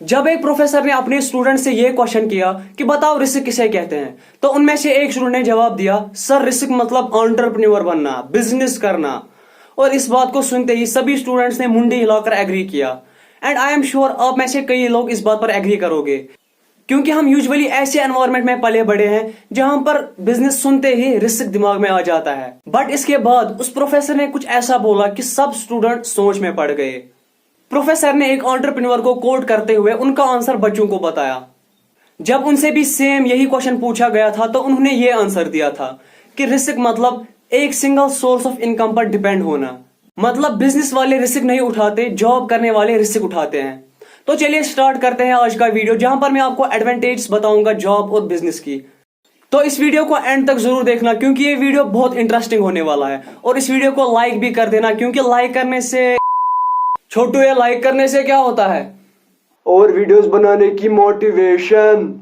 जब एक प्रोफेसर ने अपने स्टूडेंट से यह क्वेश्चन किया कि बताओ रिस्क किसे कहते हैं, तो उनमें से एक स्टूडेंट ने जवाब दिया, सर रिस्क मतलब एंटरप्रेन्योर बनना, बिजनेस करना। और इस बात को सुनते ही सभी स्टूडेंट्स ने मुंडी हिलाकर एग्री किया। एंड आई एम श्योर आप में से कई लोग इस बात पर एग्री करोगे, क्योंकि हम यूजुअली ऐसे एनवायरनमेंट में पले बड़े हैं जहां पर बिजनेस सुनते ही रिस्क दिमाग में आ जाता है। बट इसके बाद उस प्रोफेसर ने कुछ ऐसा बोला कि सब स्टूडेंट सोच में पड़ गए। प्रोफेसर ने एक एंटरप्रेन्योर को कोट करते हुए उनका आंसर बच्चों को बताया। जब उनसे भी सेम यही क्वेश्चन पूछा गया था तो उन्होंने ये आंसर दिया था कि रिस्क मतलब एक सिंगल सोर्स ऑफ इनकम पर डिपेंड होना। मतलब बिजनेस वाले रिस्क नहीं उठाते, जॉब करने वाले रिस्क उठाते हैं। तो चलिए स्टार्ट करते हैं आज का वीडियो, जहां पर मैं आपको एडवांटेज बताऊंगा जॉब और बिजनेस की। तो इस वीडियो को एंड तक जरूर देखना, क्योंकि ये वीडियो बहुत इंटरेस्टिंग होने वाला है। और इस वीडियो को लाइक भी कर देना, क्योंकि लाइक करने से छोटू, ये लाइक करने से क्या होता है? और वीडियोस बनाने की मोटिवेशन।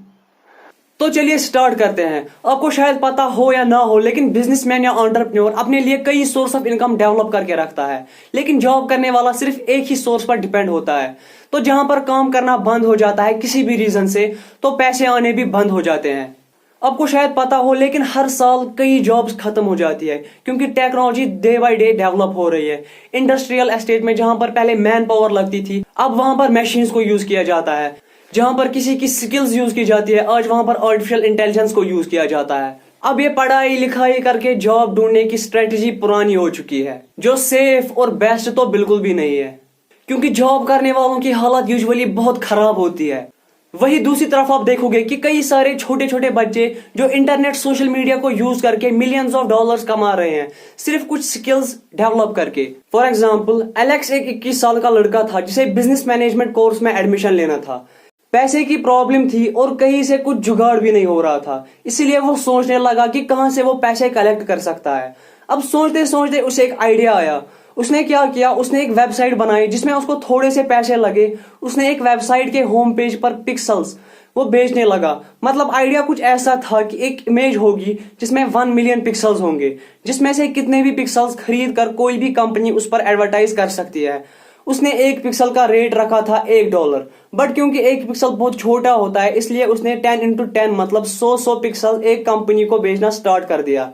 तो चलिए स्टार्ट करते हैं। आपको शायद पता हो या ना हो, लेकिन बिजनेसमैन या एंटरप्रेन्योर अपने लिए कई सोर्स ऑफ इनकम डेवलप करके रखता है, लेकिन जॉब करने वाला सिर्फ एक ही सोर्स पर डिपेंड होता है। तो जहां पर काम करना बंद हो जाता है किसी भी रीजन से, तो पैसे आने भी बंद हो जाते हैं। आपको शायद पता हो, लेकिन हर साल कई जॉब्स खत्म हो जाती है, क्योंकि technology day by day develop हो रही है। इंडस्ट्रियल एस्टेट में जहां पर पहले मैन पावर लगती थी, अब वहां पर मशीन्स को यूज किया जाता है। जहां पर किसी की स्किल्स यूज की जाती है, आज वहां पर आर्टिफिशियल इंटेलिजेंस को यूज किया जाता है। अब ये पढ़ाई लिखाई करके जॉब ढूंढने की स्ट्रेटेजी पुरानी हो चुकी है, जो सेफ और बेस्ट तो बिल्कुल भी नहीं है, क्योंकि जॉब करने वालों की हालत यूजुअली बहुत खराब होती है। वही दूसरी तरफ आप देखोगे कि कई सारे छोटे छोटे बच्चे जो इंटरनेट सोशल मीडिया को यूज करके मिलियंस ऑफ डॉलर्स कमा रहे हैं, सिर्फ कुछ स्किल्स डेवलप करके। फॉर एग्जांपल, एलेक्स एक 21 साल का लड़का था जिसे बिजनेस मैनेजमेंट कोर्स में एडमिशन लेना था। पैसे की प्रॉब्लम थी और कहीं से कुछ जुगाड़ भी नहीं हो रहा था, इसीलिए वो सोचने लगा कि कहां से वो पैसे कलेक्ट कर सकता है। अब सोचते सोचते उसे एक आइडिया आया। उसने क्या किया, उसने एक वेबसाइट बनाई जिसमें उसको थोड़े से पैसे लगे। उसने एक वेबसाइट के होम पेज पर पिक्सल्स वो बेचने लगा। मतलब आइडिया कुछ ऐसा था कि एक इमेज होगी जिसमें 1 मिलियन पिक्सल्स होंगे, जिसमें से कितने भी पिक्सल्स खरीद कर कोई भी कंपनी उस पर एडवर्टाइज कर सकती है। उसने एक पिक्सल का रेट रखा था $1, बट क्योंकि एक पिक्सल बहुत छोटा होता है, इसलिए उसने 10x10 मतलब 100 पिक्सल एक कंपनी को बेचना स्टार्ट कर दिया।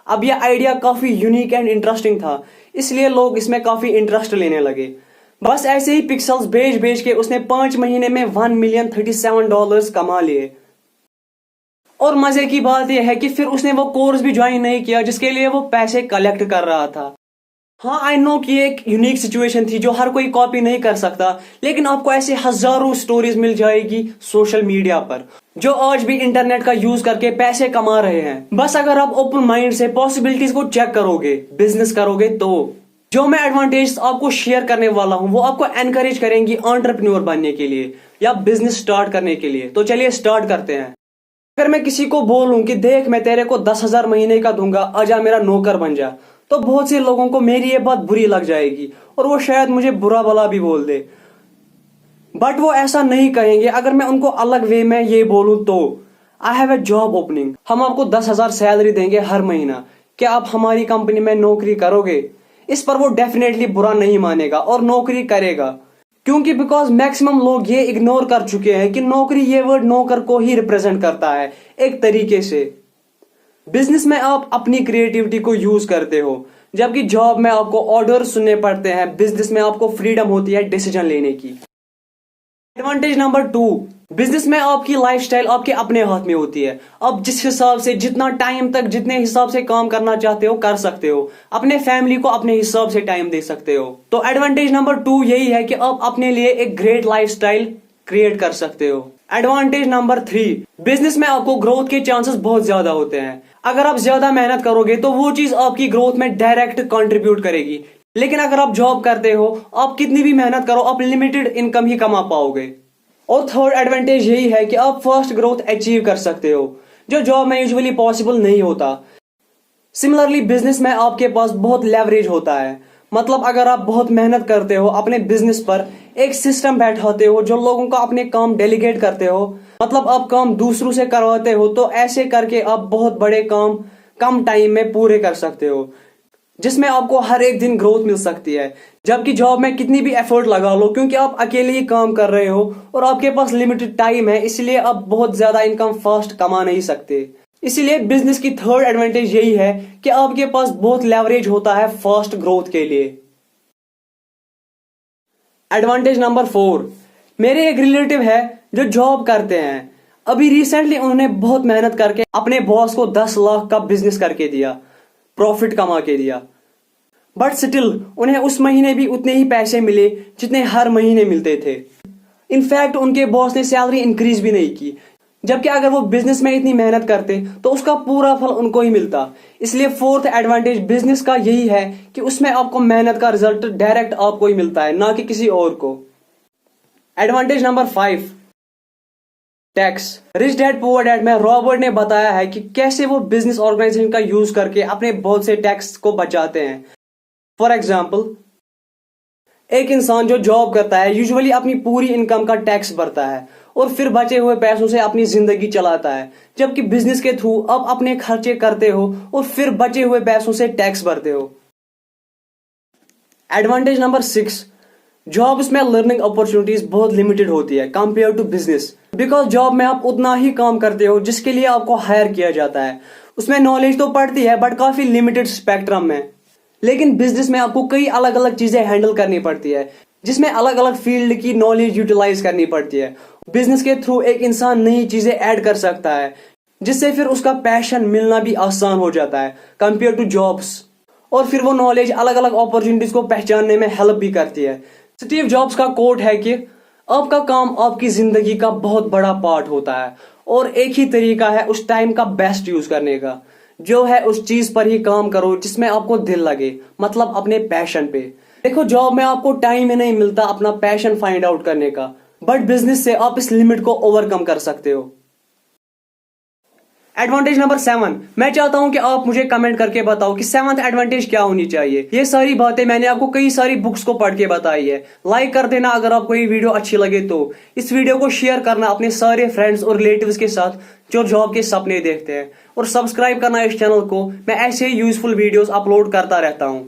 अब यह आइडिया काफी यूनिक एंड इंटरेस्टिंग था, इसलिए लोग इसमें काफी इंटरेस्ट लेने लगे। बस ऐसे ही पिक्सल्स बेच बेच के उसने 5 महीने में $1,037,000 कमा लिए। और मजे की बात यह है कि फिर उसने वो कोर्स भी ज्वाइन नहीं किया जिसके लिए वो पैसे कलेक्ट कर रहा था। हाँ, आई नो कि एक यूनिक सिचुएशन थी जो हर कोई कॉपी नहीं कर सकता, लेकिन आपको ऐसे हजारों स्टोरीज मिल जाएगी सोशल मीडिया पर जो आज भी इंटरनेट का यूज करके पैसे कमा रहे हैं। बस अगर आप ओपन माइंड से पॉसिबिलिटीज को चेक करोगे, बिजनेस करोगे, तो जो मैं एडवांटेज आपको शेयर करने वाला हूं वो आपको एनकरेज करेंगी एंटरप्रेन्योर बनने के लिए या बिजनेस स्टार्ट करने के लिए। तो चलिए स्टार्ट करते हैं। अगर मैं किसी को बोलूं कि देख मैं तेरे को 10,000 महीने का दूंगा, आजा मेरा नौकर बन जा, तो बहुत से लोगों को मेरी ये बात बुरी लग जाएगी और वो शायद मुझे बुरा भला भी बोल दे। बट वो ऐसा नहीं कहेंगे अगर मैं उनको अलग वे में ये बोलूं तो I have a job opening, हम आपको 10,000 सैलरी देंगे हर महीना, क्या आप हमारी कंपनी में नौकरी करोगे? इस पर वो डेफिनेटली बुरा नहीं मानेगा और नौकरी करेगा, क्योंकि बिकॉज मैक्सिमम लोग ये इग्नोर कर चुके हैं कि नौकरी ये वर्ड नौकर को ही रिप्रेजेंट करता है एक तरीके से। बिजनेस में आप अपनी क्रिएटिविटी को यूज करते हो, जबकि जॉब में आपको ऑर्डर सुनने पड़ते हैं। बिजनेस में आपको फ्रीडम होती है डिसीजन लेने की। एडवांटेज नंबर 2, बिजनेस में आपकी लाइफस्टाइल आपके अपने हाथ में होती है। आप जिस हिसाब से जितना टाइम तक जितने हिसाब से काम करना चाहते हो कर सकते हो, अपने फैमिली को अपने हिसाब से टाइम दे सकते हो। तो एडवांटेज नंबर 2 यही है कि आप अपने लिए एक ग्रेट लाइफस्टाइल क्रिएट कर सकते हो। एडवांटेज नंबर 3, बिजनेस में आपको ग्रोथ के चांसेस बहुत ज्यादा होते हैं। अगर आप ज्यादा मेहनत करोगे तो वो चीज आपकी ग्रोथ में डायरेक्ट कंट्रीब्यूट करेगी, लेकिन अगर आप जॉब करते हो, आप कितनी भी मेहनत करो, आप लिमिटेड इनकम ही कमा पाओगे। और थर्ड एडवांटेज यही है कि आप फास्ट ग्रोथ अचीव कर सकते हो, जो जॉब में यूजुअली पॉसिबल नहीं होता। सिमिलरली बिजनेस में आपके पास बहुत लेवरेज होता है। मतलब अगर आप बहुत मेहनत करते हो अपने बिजनेस पर, एक सिस्टम बैठाते हो, जो लोगों को अपने काम डेलीगेट करते हो, मतलब आप काम दूसरों से करवाते हो, तो ऐसे करके आप बहुत बड़े काम कम टाइम में पूरे कर सकते हो। जिसमें आपको हर एक दिन ग्रोथ मिल सकती है। जबकि जॉब में कितनी भी एफर्ट लगा लो, क्योंकि आप अकेले ही काम कर रहे हो और आपके पास लिमिटेड टाइम है, इसलिए आप बहुत ज्यादा इनकम फास्ट कमा नहीं सकते। इसीलिए बिजनेस की थर्ड एडवांटेज यही है कि आपके पास बहुत लेवरेज होता है फास्ट ग्रोथ के लिए। एडवांटेज नंबर 4, मेरे एक रिलेटिव है जो जॉब करते हैं। अभी रिसेंटली उन्होंने बहुत मेहनत करके अपने बॉस को 10 लाख का बिजनेस करके दिया, प्रॉफिट कमा के दिया। बट स्टिल उन्हें उस महीने भी उतने ही पैसे मिले जितने हर महीने मिलते थे। इनफैक्ट उनके बॉस ने सैलरी इंक्रीज भी नहीं की। जबकि अगर वो बिजनेस में इतनी मेहनत करते तो उसका पूरा फल उनको ही मिलता। इसलिए फोर्थ एडवांटेज बिजनेस का यही है कि उसमें आपको मेहनत का रिजल्ट डायरेक्ट आपको ही मिलता है, ना कि किसी और को। Advantage number 5, tax. Rich dad poor dad में रॉबर्ट ने बताया है कि कैसे वो बिजनेस ऑर्गेनाइजेशन का यूज करके अपने बहुत से टैक्स को बचाते हैं। फॉर एग्जाम्पल, एक इंसान जो जॉब करता है यूजुअली अपनी पूरी इनकम का टैक्स भरता है और फिर बचे हुए पैसों से अपनी जिंदगी चलाता है। जबकि बिजनेस के थ्रू आप अपने खर्चे करते हो और फिर बचे हुए पैसों से टैक्स भरते हो। एडवांटेज नंबर 6, जॉब्स में लर्निंग अपॉर्चुनिटीज बहुत लिमिटेड होती है compare to business. Because job में आप उतना ही काम करते हो जिसके लिए आपको हायर किया जाता है। उसमें नॉलेज तो पड़ती है बट काफी लिमिटेड स्पेक्ट्रम में। लेकिन बिजनेस में आपको कई अलग अलग चीजें हैंडल करनी पड़ती है, जिसमें अलग अलग फील्ड की नॉलेज यूटिलाइज करनी पड़ती है। बिजनेस के थ्रू एक इंसान नई चीजें ऐड कर सकता है, जिससे फिर उसका पैशन मिलना भी आसान हो जाता है कंपेयर टू जॉब्स। और फिर वो नॉलेज अलग अलग अपॉर्चुनिटीज को पहचानने में हेल्प भी करती है। स्टीव जॉब्स का कोट है कि आपका काम आपकी जिंदगी का बहुत बड़ा पार्ट होता है और एक ही तरीका है उस टाइम का बेस्ट यूज करने का, जो है उस चीज पर ही काम करो जिसमें आपको दिल लगे, मतलब अपने पैशन पे। देखो, जॉब में आपको टाइम ही नहीं मिलता अपना पैशन फाइंड आउट करने का, बट बिजनेस से आप इस लिमिट को ओवरकम कर सकते हो। एडवांटेज नंबर 7, मैं चाहता हूं कि आप मुझे कमेंट करके बताओ कि 7th एडवांटेज क्या होनी चाहिए। ये सारी बातें मैंने आपको कई सारी बुक्स को पढ़ के बताई है। लाइक कर देना अगर आपको ये वीडियो अच्छी लगे तो। इस वीडियो को शेयर करना अपने सारे फ्रेंड्स और रिलेटिव्स के साथ जो जॉब के सपने देखते हैं, और सब्सक्राइब करना इस चैनल को। मैं ऐसे ही यूजफुल वीडियोस अपलोड करता रहता हूं।